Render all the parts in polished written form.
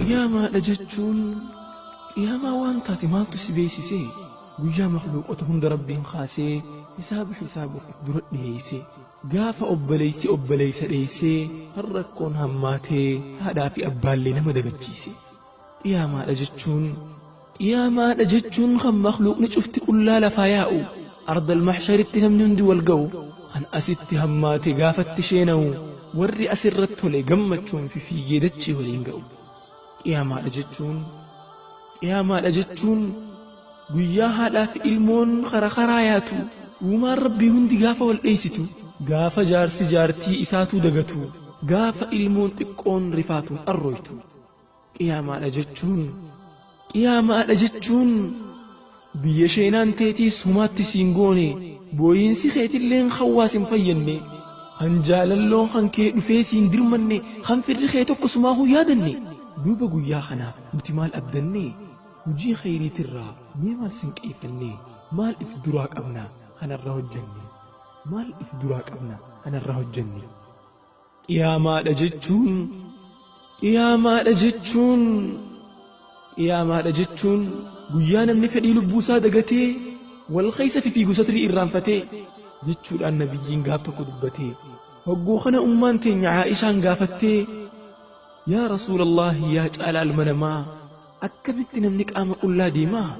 قيامة لجتشون قيامة وانتاتي مالتو سبيسي guyyaa makhluuqota hunda rabbiin kaasee hisaabuuf dura dhiyeessee gaafa obboleessa dheessee har rakkoon hammaatee haadhaa fi abbaallee nama dagachiise. Qiyaamaadha jechuun kan makhluuqni cufti qullaa lafaa yaa'u ardal mahsharitti namni hundi wal ga'u kan asitti hammaate gaafatti sheena'u warri asirratti tole gammachuun fi fiigee dachee waliin ga'u. Qiyaamaadha jechuun guyyaa haadhaa fi ilmoon karaa yaatu uumaan rabbii hundi gaafa wal dheessitu gaafa jaarsi jaartii isaatuu dagatu gaafa ilmoon xiqqoon rifaatuun arrooytu. Qiyaamaadha jechuun biyya sheenaan teetiis humaatti siin goone booyinsi keetilleen khawwaas hin fayyanne kan jaalalloon kan kee dhufee siin dirmanne kan firri kee tokko sumaahuu yaadanne duuba guyyaa kanaaf nuti maal abdanne hojii khayriitirraa mee maal sinqeeffannee maal if duraa qabna kanarraa hojjenne. Qiyaamaadha jechuun guyyaa namni fedhii lubbuusaa dagatee wal keessa fiiguu satrii irraanfatee jechuudhaan nabiyyiin gaaf tokko dubbatee hogguu kana ummaan teenya Aa'ishaan gaafattee yaa rasuulallaahi yaa caalaa ilma namaa akkamitti namni qaama qullaa deemaa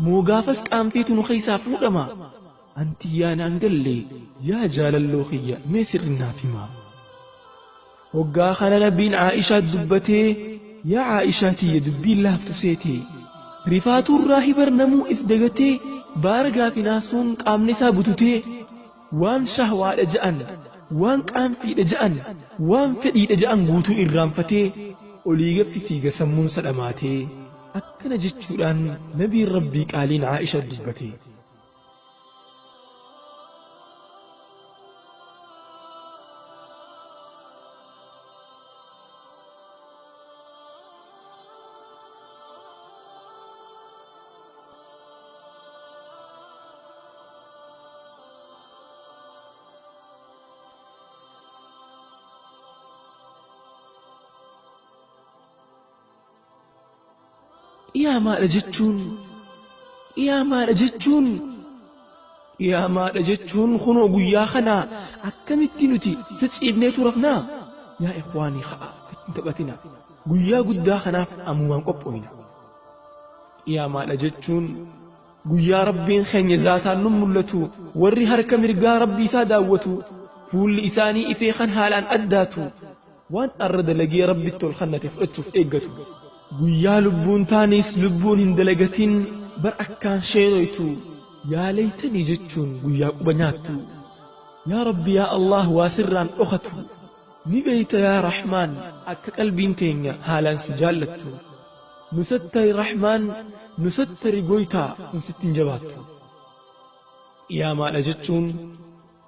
moo gaafas qaamteetu nu keessaa fuudhama anti yaa naan galle yaa jaalalloo kiyya mee sirri naaf himaa. Hoggaa kana nabiin Aa'ishaa dubbatee yaa Aa'ishaa tiyya dubbiin laaftu seete rifaaturraa hibarnamuu if dagatee baara gaafinaasuun qaamni isaa bututee waan shahwaadha ja'an waan qaanfiidha ja'an waan fedhiidha ja'an guutuu irraanfatee olii gaffi fiiga sammuun sadhamaatee akkana jechuudhaan nabiin rabbii qaaliin Aa'ishaa dubbate. Qiyaamaadha jechuun kunoo guyyaa kana akkamitti nuti saciifnee turafnaa yaa ikhwaanii haa hin taphatina guyyaa guddaa kanaaf ammumaan qophoofna. Qiyaamaadha jechuun guyyaa rabbiin keenya zaataan nu mul'atu warri harka mirgaa rabbii isaa daawwatu fuulli isaanii ifee kan haalaan addaatu waan arra dalagee rabbitti ol kannate fudhachuuf eeggatu. Guyyaa lubbuun taanis lubbuun hin dalagatin bar akkaan sheenoytu yaa laytanii jechuun guyyaa quba nyaattu. Yaa Rabbi yaa Allah waa sirraan dhokatu ni beeyta yaa Rahmaan akka qalbiin teenya haalaan si jaallattu. Nusattari Rahmaan nusattari goytaa kun sittin jabaattu.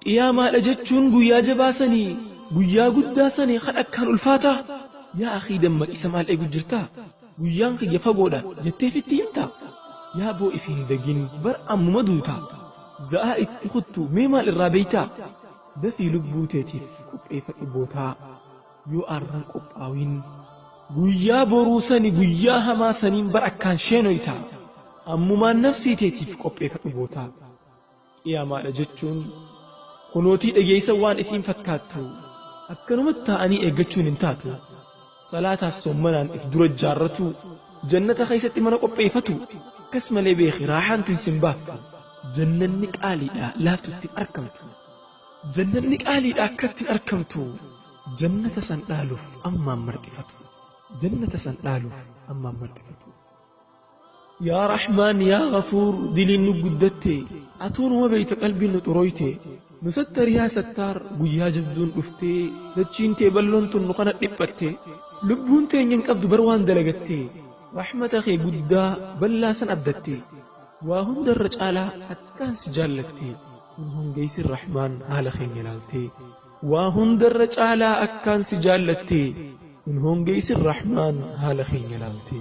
Qiyaamaadha jechuun guyyaa jabaasanii guyyaa guddaasanii kan akkaan ulfaataa. Yaa akhii dammaqisa maal eegu jirtaa guyyaan kiyya fagoodha jettee fitti himtaa yaa boo if hin dagin bar ammuma duutaa za'aa itti kuttu mee maal irraa beeytaa dafii lubbuu teetiif qopheeffadhu bootaa yoo arran qophaawin guyyaa boruu sani guyyaa hamaa saniin bar akkaan sheenoytaa ammumaan nafsii teetiif qopheeffadhu bootaa. Qiyaamaadha jechuun kunootii dhageeysa waan isiin fakkaattu akkanumatti taa'anii eeggachuun hin taatu. Salaataaf sommanaan if dura jaarratu jannata keessatti mana qopheeffatu kas malee beeki raaxaan tun sin baaftu jannanni qaaliidha laaftutti argamtu jannanni qaaliidha akkatti argamtu jannata san dhaaluuf ammaan marxifatu. Yaa Rahmaan yaa Ghafuur diliin nu guddatte atuunuma beeyta qalbiin nu xurooyte nusattari yaa Sattaar guyyaa jabduun dhuftee dachiin tee balloon tun nu kana dhiphatte lubbuun teenya hin qabdu bar waan dalagatte rahmata kee guddaa bal'aa san abdatte waa hundarra caalaa akkaan si jaallatte kun hongeessin Rahmaan haala keenya ilaalte waa hundarra caalaa akkaan si jaallatte kun hongeessin Rahmaan haala keenya ilaalte.